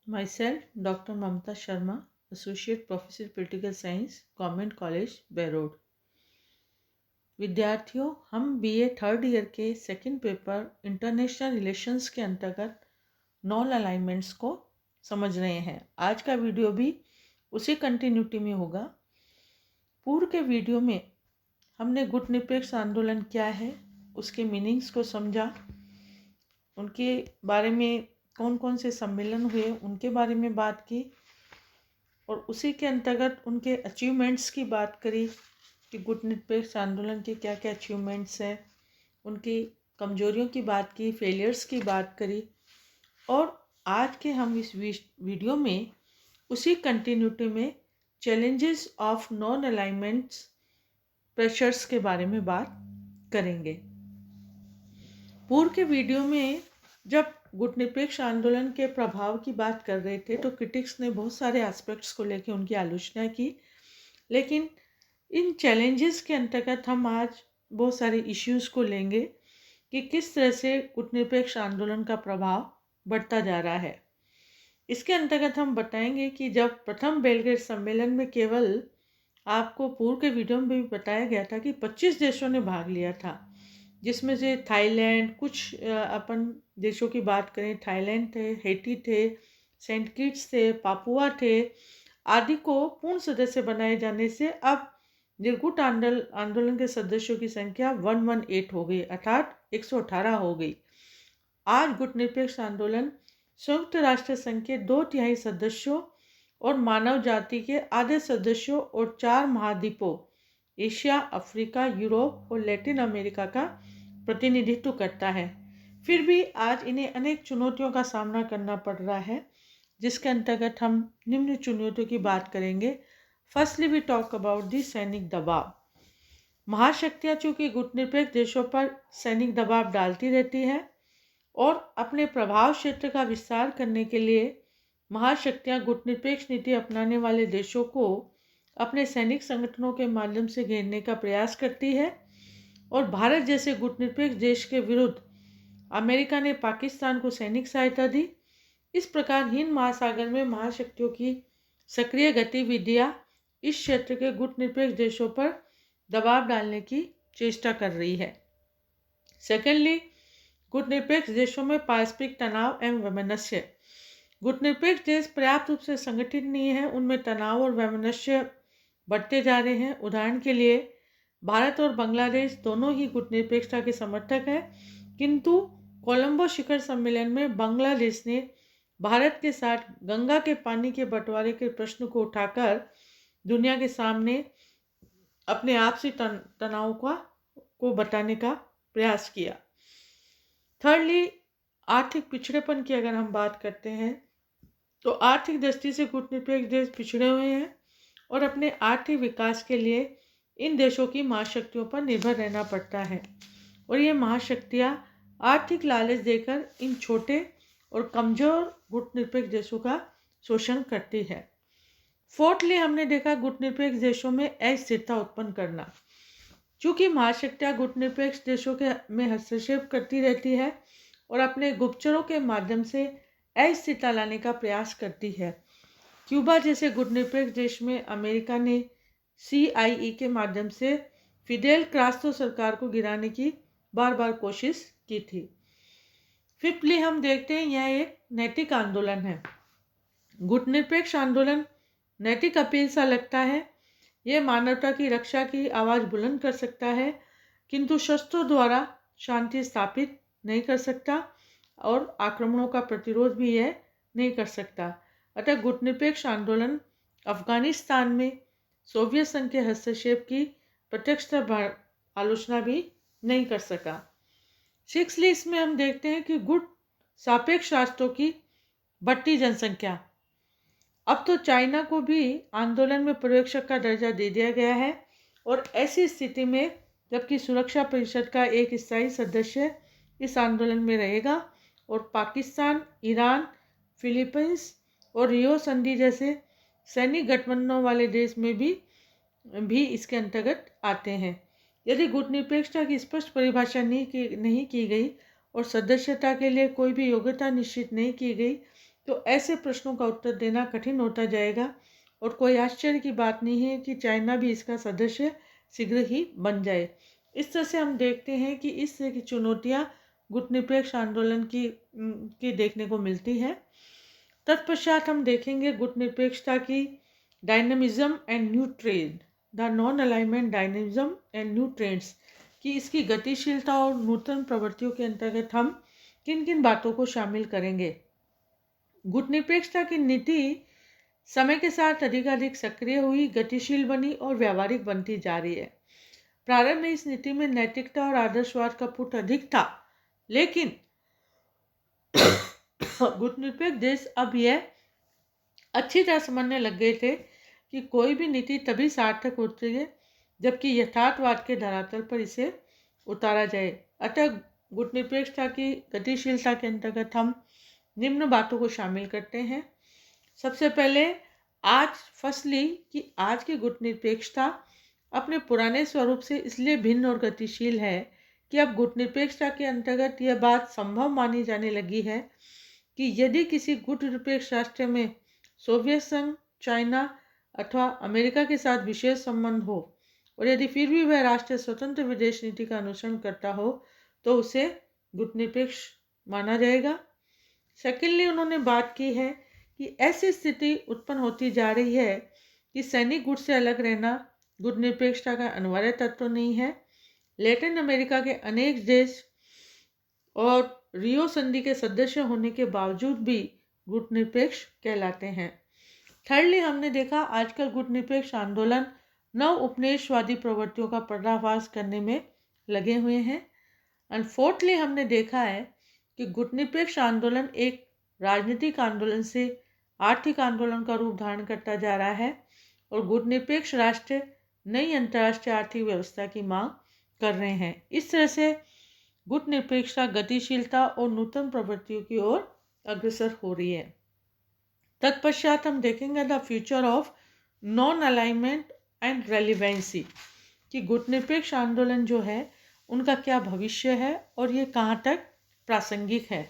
Myself, Dr. Mamta Sharma, Associate Professor Political Science, Government College, Berod. विद्यार्थियों, हम BA third year के second paper international relations के अंतर्गत non alignments को समझ रहे हैं। आज का वीडियो भी उसी कंटिन्यूटी में होगा। पूर्व के वीडियो में हमने गुटनिरपेक्ष आंदोलन क्या है, उसके मीनिंग्स को समझा, उनके बारे में कौन कौन से सम्मेलन हुए उनके बारे में बात की और उसी के अंतर्गत उनके अचीवमेंट्स की बात करी कि गुटनिरपेक्ष आंदोलन के क्या क्या अचीवमेंट्स हैं, उनकी कमजोरियों की बात की, फेलियर्स की बात करी। और आज के हम इस वीडियो में उसी कंटिन्यूटी में challenges of non alignments pressures के बारे में बात करेंगे। पूर्व के वीडियो में जब गुटनिरपेक्ष आंदोलन के प्रभाव की बात कर रहे थे तो क्रिटिक्स ने बहुत सारे एस्पेक्ट्स को लेकर उनकी आलोचना की, लेकिन इन चैलेंजेस के अंतर्गत हम आज बहुत सारे इश्यूज को लेंगे कि किस तरह से गुटनिरपेक्ष आंदोलन का प्रभाव बढ़ता जा रहा है। इसके अंतर्गत हम बताएंगे कि जब प्रथम बेलग्रेड सम्मेलन में केवल, आपको पूर्व के वीडियो में भी बताया गया था कि 25 देशों ने भाग लिया था, जिसमें से थाईलैंड, कुछ अपन देशों की बात करें, थाईलैंड थे, हैटी थे, सेंट किट्स थे, पापुआ थे आदि को पूर्ण सदस्य बनाए जाने से अब निर्गुट आंदोलन के सदस्यों की संख्या 118 हो गई, अर्थात 118 हो गई। आज गुटनिरपेक्ष आंदोलन संयुक्त राष्ट्र संघ के 2/3 सदस्यों और मानव जाति के आधे सदस्यों और 4 महाद्वीपों एशिया, अफ्रीका, यूरोप और लैटिन अमेरिका का प्रतिनिधित्व करता है। फिर भी आज इन्हें अनेक चुनौतियों का सामना करना पड़ रहा है, जिसके अंतर्गत हम निम्न चुनौतियों की बात करेंगे। Firstly we talk about the सैनिक दबाव। महाशक्तियां चूंकि गुटनिरपेक्ष देशों पर सैनिक दबाव डालती रहती है और अपने प्रभाव क्षेत्र का विस्तार करने के लिए महाशक्तियां गुटनिरपेक्ष नीति अपनाने वाले देशों को अपने सैनिक संगठनों के माध्यम से घेरने का प्रयास करती है। और भारत जैसे गुटनिरपेक्ष देश के विरुद्ध अमेरिका ने पाकिस्तान को सैनिक सहायता दी। इस प्रकार हिंद महासागर में महाशक्तियों की सक्रिय गतिविधियां इस क्षेत्र के गुटनिरपेक्ष देशों पर दबाव डालने की चेष्टा कर रही है। सेकेंडली, गुटनिरपेक्ष देशों में पारस्परिक तनाव एवं वैमनस्य। गुटनिरपेक्ष देश पर्याप्त रूप से संगठित नहीं है, उनमें तनाव और वैमनस्य बढ़ते जा रहे हैं। उदाहरण के लिए भारत और बांग्लादेश दोनों ही गुटनिरपेक्षता के समर्थक हैं, किंतु कोलंबो शिखर सम्मेलन में बांग्लादेश ने भारत के साथ गंगा के पानी के बंटवारे के प्रश्न को उठाकर दुनिया के सामने अपने आपसी तनाव को बताने का प्रयास किया। थर्डली, आर्थिक पिछड़ेपन की अगर हम बात करते हैं तो आर्थिक दृष्टि से गुटनिरपेक्ष देश पिछड़े हुए हैं और अपने आर्थिक विकास के लिए इन देशों की महाशक्तियों पर निर्भर रहना पड़ता है और ये महाशक्तियाँ आर्थिक लालच देकर इन छोटे और कमजोर गुटनिरपेक्ष देशों का शोषण करती है। फोर्थली, हमने देखा गुटनिरपेक्ष देशों में अस्थिरता उत्पन्न करना। चूँकि महाशक्तियाँ गुटनिरपेक्ष देशों के में हस्तक्षेप करती रहती है और अपने गुप्तचरों के माध्यम से अस्थिरता लाने का प्रयास करती है। क्यूबा जैसे गुटनिरपेक्ष देश में अमेरिका ने CIE के माध्यम से फिडेल कास्ट्रो सरकार को गिराने की बार बार कोशिश की थी। फिफ्थली, हम देखते हैं यह एक नैतिक आंदोलन है। गुटनिरपेक्ष आंदोलन नैतिक अपील सा लगता है। यह मानवता की रक्षा की आवाज़ बुलंद कर सकता है, किंतु शस्त्रों द्वारा शांति स्थापित नहीं कर सकता और आक्रमणों का प्रतिरोध भी यह नहीं कर सकता। अतः गुटनिरपेक्ष आंदोलन अफगानिस्तान में सोवियत संघ के हस्तक्षेप की प्रत्यक्ष आलोचना भी नहीं कर सका। सिक्सली, इसमें हम देखते हैं कि गुट सापेक्ष राष्ट्रों की बढ़ती जनसंख्या। अब तो चाइना को भी आंदोलन में पर्यवेक्षक का दर्जा दे दिया गया है और ऐसी स्थिति में जबकि सुरक्षा परिषद का एक स्थायी सदस्य इस आंदोलन में रहेगा और पाकिस्तान, ईरान, फिलीपींस और रियो संधि जैसे सैनिक गठबंधनों वाले देश में भी इसके अंतर्गत आते हैं। यदि गुटनिरपेक्षता की स्पष्ट परिभाषा नहीं की गई और सदस्यता के लिए कोई भी योग्यता निश्चित नहीं की गई तो ऐसे प्रश्नों का उत्तर देना कठिन होता जाएगा और कोई आश्चर्य की बात नहीं है कि चाइना भी इसका सदस्य शीघ्र ही बन जाए। इस तरह से हम देखते हैं कि इस तरह की चुनौतियाँ गुटनिरपेक्ष आंदोलन की देखने को मिलती है। तत्पश्चात हम देखेंगे गुटनिरपेक्षता की dynamism and new trend, the non alignment dynamism and new trends, कि इसकी गतिशीलता और नूतन प्रवृत्तियों के अंतर्गत हम किन किन बातों को शामिल करेंगे। गुटनिरपेक्षता की नीति समय के साथ अधिकाधिक सक्रिय हुई, गतिशील बनी और व्यावहारिक बनती जा रही है। प्रारंभ में इस नीति में नैतिकता और आदर्शवाद का पुट अधिक था, लेकिन गुटनिरपेक्ष देश अब यह अच्छी तरह समझने लग गए थे कि कोई भी नीति तभी सार्थक होती है जबकि यथार्थवाद के धरातल पर इसे उतारा जाए। अतः गुटनिरपेक्षता की गतिशीलता के अंतर्गत हम निम्न बातों को शामिल करते हैं। सबसे पहले आज फसली कि आज की गुटनिरपेक्षता अपने पुराने स्वरूप से इसलिए भिन्न और गतिशील है कि अब गुटनिरपेक्षता के अंतर्गत यह बात संभव मानी जाने लगी है कि यदि किसी गुटनिरपेक्ष राष्ट्र में सोवियत संघ, चाइना अथवा अमेरिका के साथ विशेष संबंध हो और यदि फिर भी वह राष्ट्र स्वतंत्र विदेश नीति का अनुसरण करता हो तो उसे गुटनिरपेक्ष माना जाएगा। सेकेंडली, उन्होंने बात की है कि ऐसी स्थिति उत्पन्न होती जा रही है कि सैनिक गुट से अलग रहना गुटनिरपेक्षता का अनिवार्य तत्व नहीं है। लैटिन अमेरिका के अनेक देश और रियो संधि के सदस्य होने के बावजूद भी गुटनिरपेक्ष कहलाते हैं। थर्डली, हमने देखा आजकल गुटनिरपेक्ष आंदोलन नव उपनिवेशवादी प्रवृत्तियों का पर्दाफाश करने में लगे हुए हैं। एंड फोर्थली, हमने देखा है कि गुटनिरपेक्ष आंदोलन एक राजनीतिक आंदोलन से आर्थिक आंदोलन का रूप धारण करता जा रहा है और गुटनिरपेक्ष राष्ट्र नई अंतर्राष्ट्रीय आर्थिक व्यवस्था की मांग कर रहे हैं। इस तरह से गुटनिरपेक्षता गतिशीलता और नूतन प्रवृत्तियों की ओर अग्रसर हो रही है। तत्पश्चात हम देखेंगे the future of non alignment and relevancy, कि गुटनिरपेक्ष आंदोलन जो है उनका क्या भविष्य है और ये कहाँ तक प्रासंगिक है।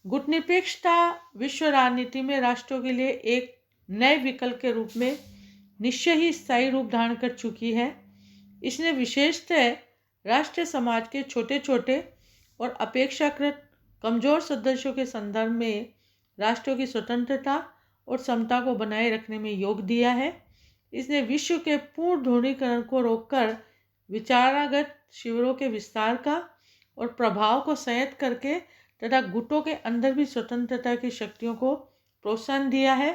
गुटनिरपेक्षता विश्व राजनीति में राष्ट्रों के लिए एक नए विकल्प के रूप में निश्चय ही स्थायी रूप धारण कर चुकी है। इसने विशेषतः राष्ट्रीय समाज के छोटे छोटे और अपेक्षाकृत कमजोर सदस्यों के संदर्भ में राष्ट्रों की स्वतंत्रता और समता को बनाए रखने में योग दिया है। इसने विश्व के पूर्ण ध्रुवीकरण को रोककर विचारागत शिविरों के विस्तार का और प्रभाव को संयत करके तथा गुटों के अंदर भी स्वतंत्रता की शक्तियों को प्रोत्साहन दिया है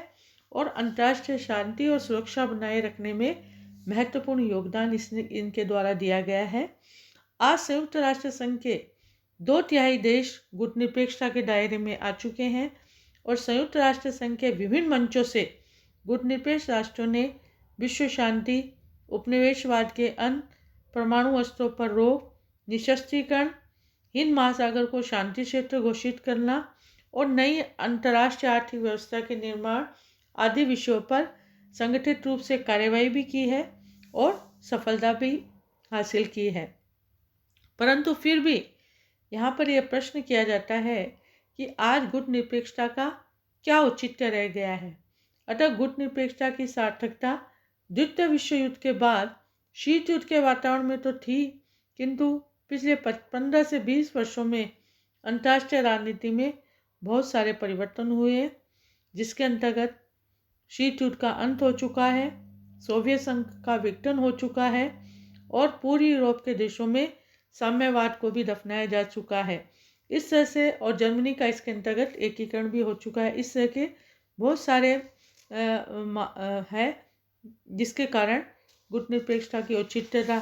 और अंतर्राष्ट्रीय शांति और सुरक्षा बनाए रखने में महत्वपूर्ण योगदान इनके द्वारा दिया गया है। आज संयुक्त राष्ट्र संघ के 2/3 देश गुटनिरपेक्षता के दायरे में आ चुके हैं और संयुक्त राष्ट्र संघ के विभिन्न मंचों से गुटनिरपेक्ष राष्ट्रों ने विश्व शांति, उपनिवेशवाद के अंत, परमाणु अस्त्रों पर रोक, निशस्त्रीकरण, हिंद महासागर को शांति क्षेत्र घोषित करना और नई अंतर्राष्ट्रीय आर्थिक व्यवस्था के निर्माण आदि विषयों पर संगठित रूप से कार्यवाही भी की है और सफलता भी हासिल की है। परंतु फिर भी यहाँ पर यह प्रश्न किया जाता है कि आज गुटनिरपेक्षता का क्या औचित्य रह गया है। अतः गुटनिरपेक्षता की सार्थकता द्वितीय विश्व युद्ध के बाद शीत युद्ध के वातावरण में तो थी, किंतु पिछले 15 से 20 वर्षों में अंतर्राष्ट्रीय राजनीति में बहुत सारे परिवर्तन हुए हैं, जिसके अंतर्गत शीत युद्ध का अंत हो चुका है, सोवियत संघ का विघटन हो चुका है और पूर्वी यूरोप के देशों में साम्यवाद को भी दफनाया जा चुका है। इस तरह से और जर्मनी का इसके अंतर्गत एकीकरण भी हो चुका है। इस तरह के बहुत सारे है जिसके कारण गुटनिरपेक्षता की औचित्यता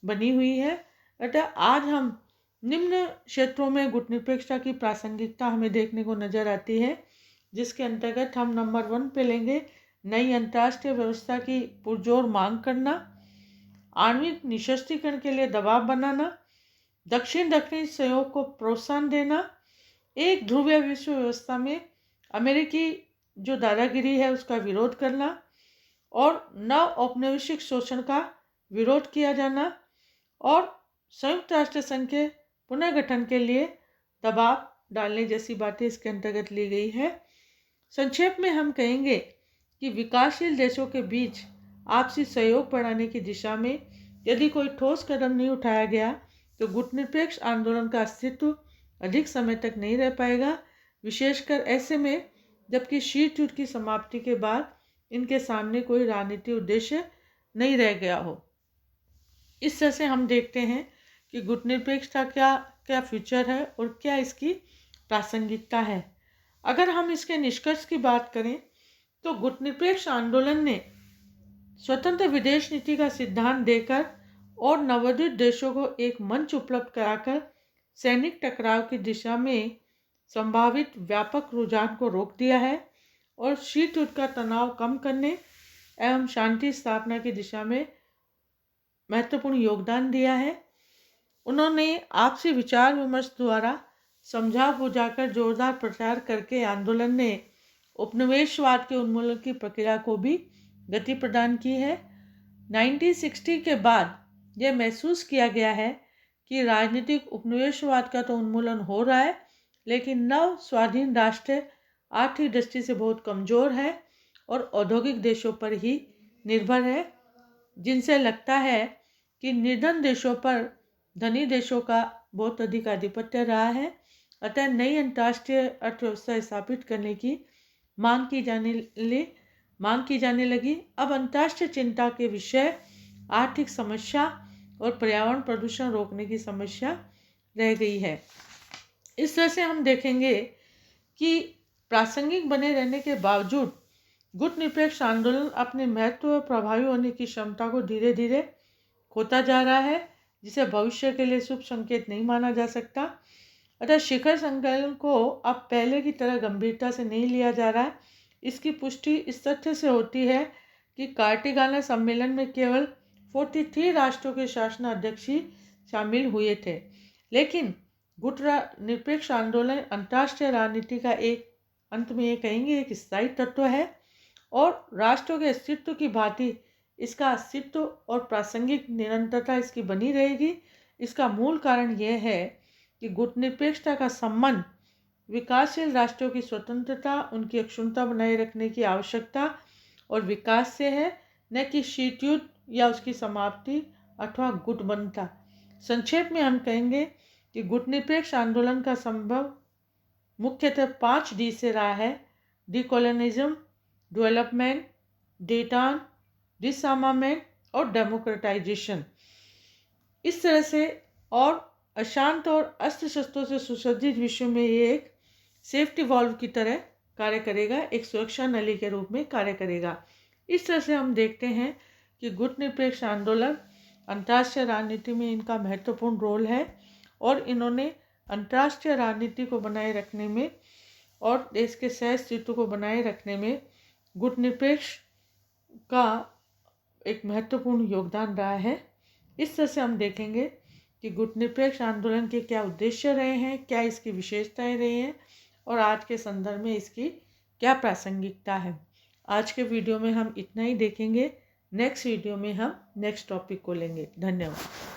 बनी हुई है। अतः आज हम निम्न क्षेत्रों में गुटनिरपेक्षता की प्रासंगिकता हमें देखने को नजर आती है, जिसके अंतर्गत हम नंबर 1 पे लेंगे नई अंतर्राष्ट्रीय व्यवस्था की पुरजोर मांग करना, आणविक निशस्त्रीकरण के लिए दबाव बनाना, दक्षिण सहयोग को प्रोत्साहन देना, एक ध्रुवीय विश्व व्यवस्था में अमेरिकी जो दादागिरी है उसका विरोध करना और नव औपनिवेशिक शोषण का विरोध किया जाना और संयुक्त राष्ट्र संघ के पुनर्गठन के लिए दबाव डालने जैसी बातें इसके अंतर्गत ली गई है। संक्षेप में हम कहेंगे कि विकासशील देशों के बीच आपसी सहयोग बढ़ाने की दिशा में यदि कोई ठोस कदम नहीं उठाया गया तो गुटनिरपेक्ष आंदोलन का अस्तित्व अधिक समय तक नहीं रह पाएगा, विशेषकर ऐसे में जबकि शीत युद्ध की समाप्ति के बाद इनके सामने कोई राजनीतिक उद्देश्य नहीं रह गया हो। इस तरह से हम देखते हैं कि गुटनिरपेक्षता क्या क्या फ्यूचर है और क्या इसकी प्रासंगिकता है। अगर हम इसके निष्कर्ष की बात करें तो गुटनिरपेक्ष आंदोलन ने स्वतंत्र विदेश नीति का सिद्धांत देकर और नवोदित देशों को एक मंच उपलब्ध कराकर सैनिक टकराव की दिशा में संभावित व्यापक रुझान को रोक दिया है और शीत युद्ध का तनाव कम करने एवं शांति स्थापना की दिशा में महत्वपूर्ण योगदान दिया है। उन्होंने आपसी विचार विमर्श द्वारा समझा बुझाकर जोरदार प्रचार करके आंदोलन ने उपनिवेशवाद के उन्मूलन की प्रक्रिया को भी गति प्रदान की है। 1960 के बाद यह महसूस किया गया है कि राजनीतिक उपनिवेशवाद का तो उन्मूलन हो रहा है, लेकिन नव स्वाधीन राष्ट्र आर्थिक दृष्टि से बहुत कमज़ोर है और औद्योगिक देशों पर ही निर्भर है, जिनसे लगता है कि निर्धन देशों पर धनी देशों का बहुत अधिक आधिपत्य रहा है। अतः नई अंतर्राष्ट्रीय अर्थव्यवस्था स्थापित करने की मांग की जाने लगी। अब अंतर्राष्ट्रीय चिंता के विषय आर्थिक समस्या और पर्यावरण प्रदूषण रोकने की समस्या रह गई है। इस तरह से हम देखेंगे कि प्रासंगिक बने रहने के बावजूद गुटनिरपेक्ष आंदोलन अपने महत्व और प्रभावी होने की क्षमता को धीरे धीरे खोता जा रहा है, जिसे भविष्य के लिए शुभ संकेत नहीं माना जा सकता। अतः शिखर सम्मेलन को अब पहले की तरह गंभीरता से नहीं लिया जा रहा है। इसकी पुष्टि इस तथ्य से होती है कि कार्टिगाना सम्मेलन में केवल 43 राष्ट्रों के शासनाध्यक्ष ही शामिल हुए थे, लेकिन गुटनिरपेक्ष आंदोलन अंतर्राष्ट्रीय राजनीति का एक अंत में ये कहेंगे एक स्थायी तत्व है और राष्ट्रों के अस्तित्व की भांति इसका अस्तित्व और प्रासंगिक निरंतरता इसकी बनी रहेगी। इसका मूल कारण यह है कि गुटनिरपेक्षता का संबंध विकासशील राष्ट्रों की स्वतंत्रता, उनकी अक्षुण्णता बनाए रखने की आवश्यकता और विकास से है, न कि शीत युद्ध या उसकी समाप्ति अथवा गुटबंधता। संक्षेप में हम कहेंगे कि गुटनिरपेक्ष आंदोलन का संभव मुख्यतः 5 डी से रहा है: डिकोलोनिज्म, डेवलपमेंट, डेटान, डिसआर्मामेंट और डेमोक्रेटाइजेशन। इस तरह से और अशांत और अस्त्र शस्त्रों से सुसज्जित विश्व में ये एक सेफ्टी वॉल्व की तरह कार्य करेगा, एक सुरक्षा नली के रूप में कार्य करेगा। इस तरह से हम देखते हैं कि गुटनिरपेक्ष आंदोलन अंतर्राष्ट्रीय राजनीति में इनका महत्वपूर्ण रोल है और इन्होंने अंतर्राष्ट्रीय राजनीति को बनाए रखने में और देश के सह अस्तित्व को बनाए रखने में गुटनिरपेक्ष का एक महत्वपूर्ण योगदान रहा है। इस तरह से हम देखेंगे कि गुटनिरपेक्ष आंदोलन के क्या उद्देश्य रहे हैं, क्या इसकी विशेषताएं रही हैं और आज के संदर्भ में इसकी क्या प्रासंगिकता है। आज के वीडियो में हम इतना ही देखेंगे। नेक्स्ट वीडियो में हम नेक्स्ट टॉपिक को लेंगे। धन्यवाद।